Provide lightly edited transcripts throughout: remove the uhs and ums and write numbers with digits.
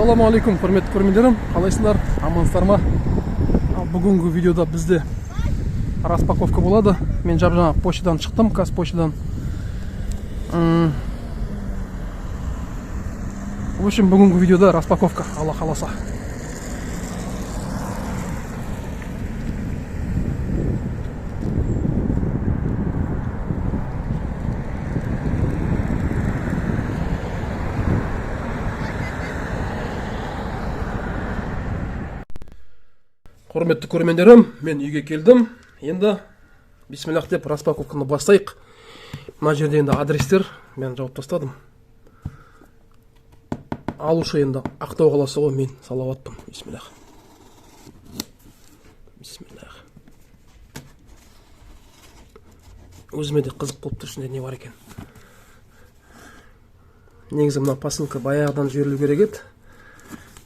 Ассаламу алейкум, құрметті көрермендерім, қалайсыңдар? Амансыздар ма? Бүгінгі видеода бізде распаковка болады. Мен жаңа почтадан шықтым, Казпочтадан. В общем, бүгінгі видеода распаковка, Алла қаласа. Құрметті көрермендерім, мен үйге келдім. Енді бисмиллах деп распаковканы бастайық. Мына жерде енді адрестер мен жауып тастадым. Алушы енді Ақтау қаласы ғой, мен салауатпын. Бисмиллах. Бисмиллах. Өзіме де қызық болып тұр, ішінде не бар екен. Негізі мына посылка баяғыдан жіберілу керек еді.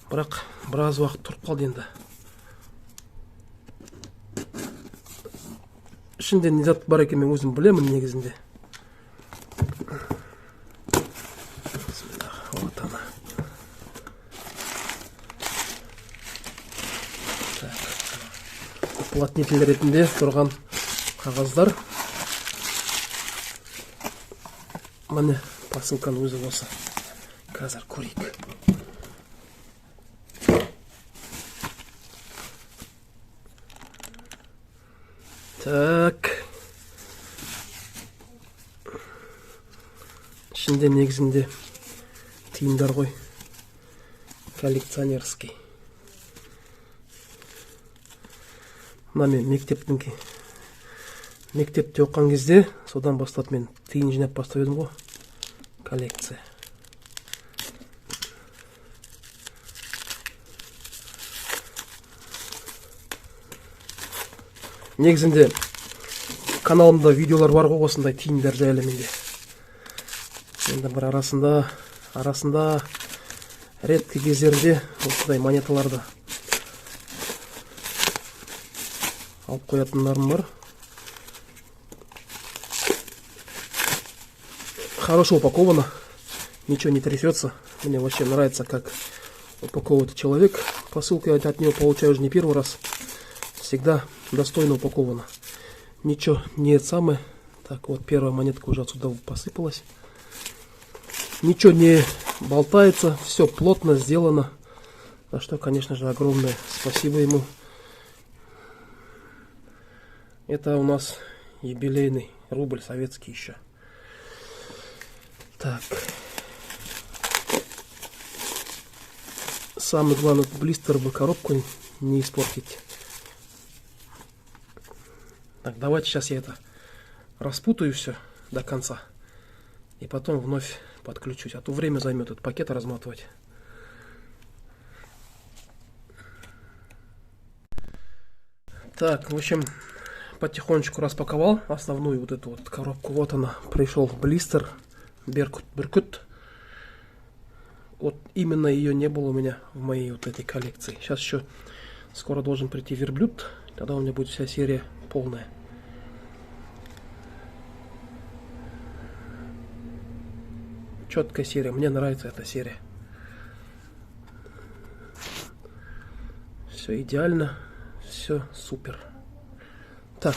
Бірақ біраз уақыт тұрып қалды енді. Ішінде не зат бар екен, мен өзім білемін негізінде. Вот она. Уплотнитель ретінде тұрған қағаздар. Міне посылканың өзі осы. Қазір көрейік. Так. Ішінде негізінде тиындар ғой. Коллекционерский. Мына мен мектепте оққан кезде, содан бастап мен тиын жинап бастап едім ғой. Коллекция. Негізінде каналымда видеолар бар ғой осындай тиындар жайлы менде. Енді бір арасында редкі кездерінде осындай монеталарды алып қоятындарым бар. Хорошо упаковано, ничего не трясется. Мне вообще нравится, как упаковывает человек. Посылку я от него получаю уже не первый раз. Всегда достойно упаковано. Ничего не самое. Так, вот первая монетка уже отсюда посыпалась. Ничего не болтается. Все плотно сделано. За что, конечно же, огромное спасибо ему. Это у нас юбилейный рубль советский еще. Так. Самый главный блистер бы коробку не испортить. Так, давайте сейчас я это распутаю все до конца. И потом вновь подключусь. А то время займет этот пакет разматывать. Так, в общем, потихонечку распаковал основную вот эту вот коробку. Вот она, пришел блистер Беркут. Вот именно ее не было у меня в моей вот этой коллекции. Сейчас еще скоро должен прийти верблюд. Тогда у меня будет вся серия полная. Четкая серия. Мне нравится эта серия. Все идеально. Все супер. Так.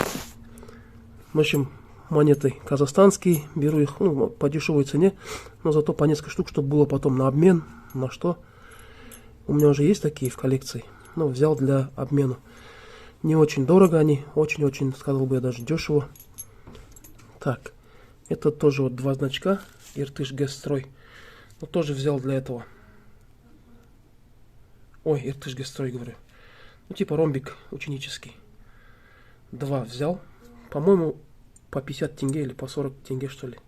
В общем, монеты казахстанские. Беру их по дешевой цене. Но зато по несколько штук, чтобы было потом на обмен. На что? У меня уже есть такие в коллекции. Но взял для обмена. Не очень дорого они. Очень-очень, сказал бы я, даже дешево. Так. Это тоже вот два значка. Иртыш Гэсстрой. Но тоже взял для этого. Ой, Иртыш Гэсстрой, говорю. Ну, типа ромбик ученический. Два взял. По-моему, по 50 тенге или по 40 тенге, что ли.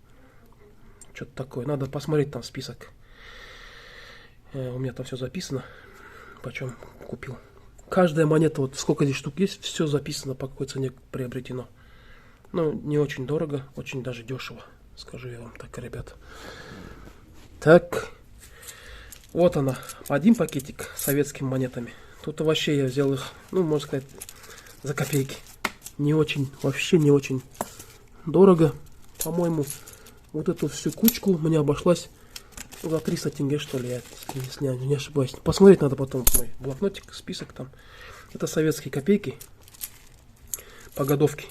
Что-то такое. Надо посмотреть там список. У меня там все записано. Почем купил. Каждая монета, вот сколько здесь штук есть, все записано, по какой цене приобретено. Ну, не очень дорого, очень даже дешево. Скажу я вам так, ребят. Так. Вот она. Один пакетик с советскими монетами. Тут вообще я взял их, ну, можно сказать, за копейки. Не очень, вообще не очень дорого. По-моему, вот эту всю кучку мне обошлась За 300 тенге, что ли, если я не ошибаюсь. Посмотреть надо потом мой блокнотик, список там. Это советские копейки. По годовке.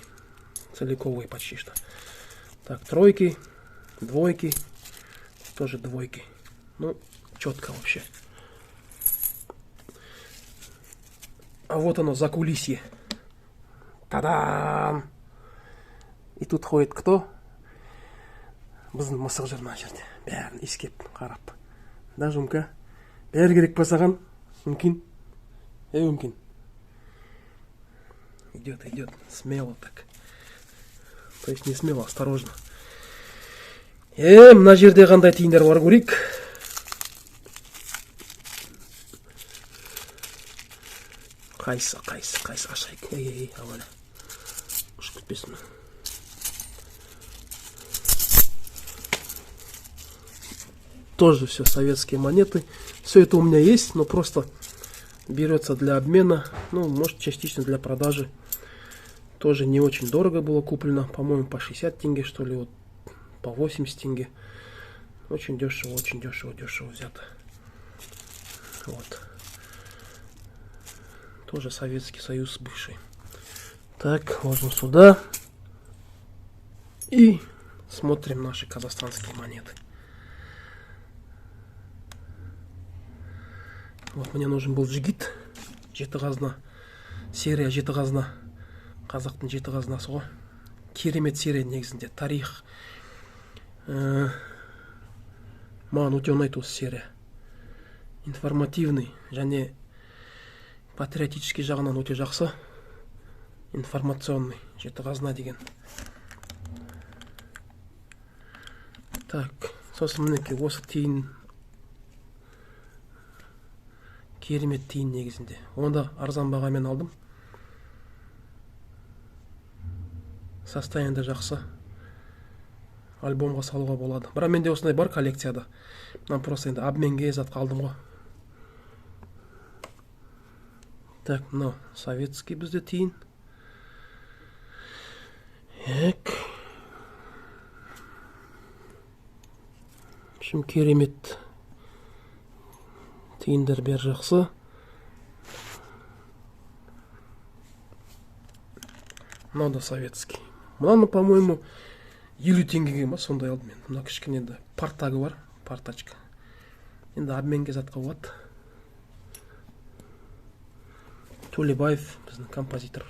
Целиковые почти что. Так, тройки, двойки. Тоже двойки. Ну, четко вообще. А вот оно, закулисье. Та-дам! И тут ходит кто? Біздің мысық жүр мына жерде. Бәрін искеп қарап. Да, Жумка? Бәрі керек па саған? Мүмкін? Мүмкін. Идет, идет. Смело так. То есть не смело, осторожно. Мына жерде қандай тиындар бар көрейік. Қайсы ашайық. Аваля. Ұшып кетпесін. Тоже все советские монеты. Все это у меня есть, но просто берется для обмена. Ну, может, частично для продажи. Тоже не очень дорого было куплено. По-моему, по 60 тенге, что ли. Вот, по 80 тенге. Очень дешево взято. Вот. Тоже Советский Союз бывший. Так, ложим сюда. И смотрим наши казахстанские монеты. Вот мне нужен был джигит. Жеті қазына. Серия жеті қазына. Қазақтың жеті қазынасы ғой. Керемет серия негізінде. Тарих. Маған өте ұнайды осы серия. Информативный және патриотический жағынан өте жақсы. Информационный. Жеті қазына деген. Так. Сосын мінекей осы тиын. Керемет тиын негізінде. Онда арзан бағамен алдым. Состояние жақсы. Альбомға салуға болады. Бірақ менде осындай бар коллекцияда. Мен просто енді обменге затқа алдым ғой. Так, мынау советский бізде тиын. Шым керемет тиындар бер жақсы. Мынау да советский. Мынаны, по-моему, 50 теңгеге ма сондай алдым мен. Мына кішкене енді партагы бар, партачка. Енді обменге затқа болады. Төлебаев, біздің композитор.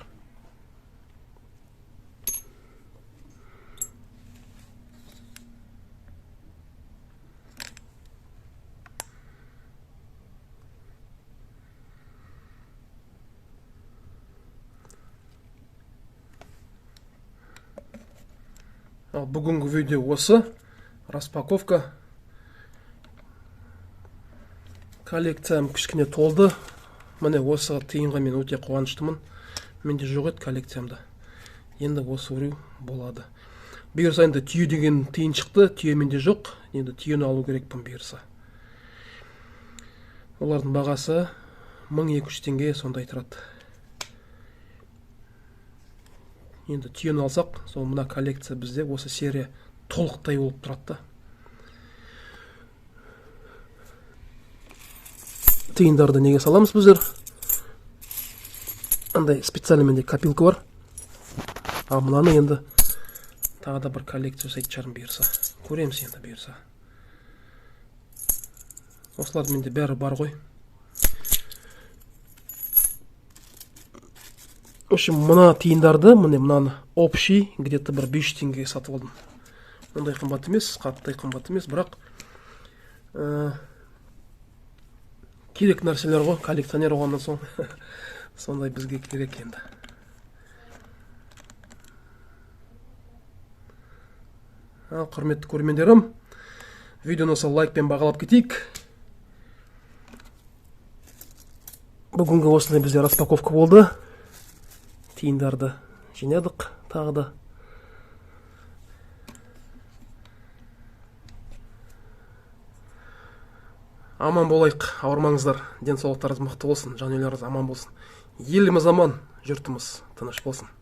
Ал бүгінгі видео осы. Распаковка. Коллекциям кішкене толды. Міне осы тиынға мен өте қуаныштымын. Менде жоқ еді коллекциямда. Енді осы біреу болады. Бұйырса енді түйе деген тиын шықты. Түйе менде жоқ. Енді түйені алу керекпін бұйырса. Олардың бағасы 1200 теңге сондай тұрады. Енді түйені алсақ, сол мына коллекция бізде осы серия толықтай болып тұрады. Тиындарды неге саламыз біздер? Андай специально менде копилка бар. А мынаны енді тағы да бір коллекция жасайтын шығармын бұйырса. Көреміз енді бұйырса. Осылардың менде бәрі бар ғой. В общем, мына тиындарды, мынаны общий, где-то бір 500 теңгеге сатып алдым. Ондай қымбат емес, қатты қымбат емес, бірақ керек нәрселер ғой, коллекционер болғаннан соң сондай бізге керек енді. Ал құрметті көрермендерім, видеоны сол лайкпен бағалап кетейік. Бүгінгі осындай бізде распаковка болды. Тиындарды жинадық тағы да. Аман болайық, ауырмаңыздар, денсаулықтарыңыз мықты болсын, жанұяларыңыз аман болсын. Еліміз аман, жұртымыз тыныш болсын.